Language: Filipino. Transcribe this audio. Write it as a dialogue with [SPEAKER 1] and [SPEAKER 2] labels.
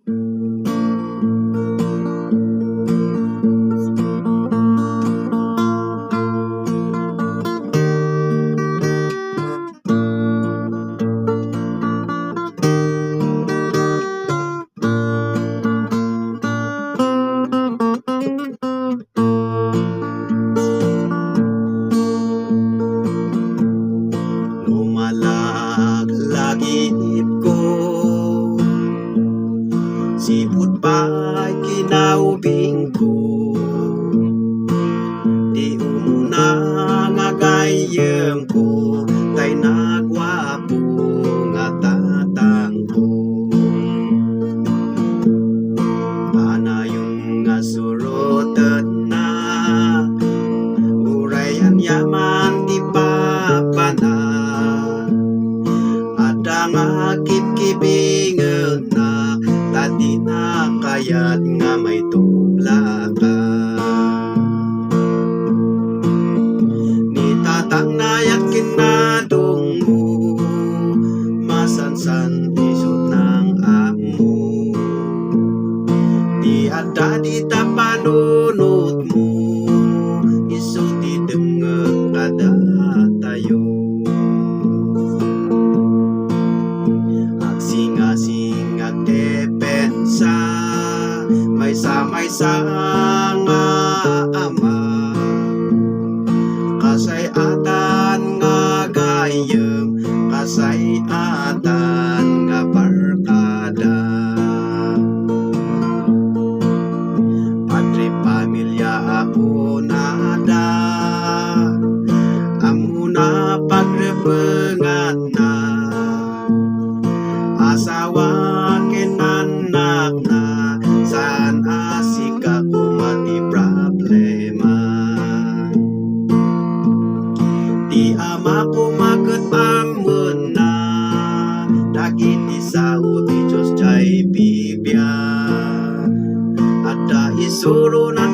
[SPEAKER 1] Lumalagit ko, sipot pa'y kinaubing ko. Di umuna nga gayem ko, tay nagwapo nga tatang ko. Panayong nga surutan na, urayan yaman di papana. Nga kip-kibingan na, tadi na kayat nga may tubla ka. Ni tatang nayat kinadong mo, masansan isot ng amo. Di ada di tapanunod mo, isot di dengeg kada tayo. Singa-singag depensa, may sa nga ama. Kasayatan nga gayem, kasayatan nga barkada. Patri pamilya ako nada, amuna pagrepengat na. Asawa kinanak na, saan asik ako mati problema. Di ama ko magkatamun na, dakit isa uti Diyos jay bibya. Ada isuro na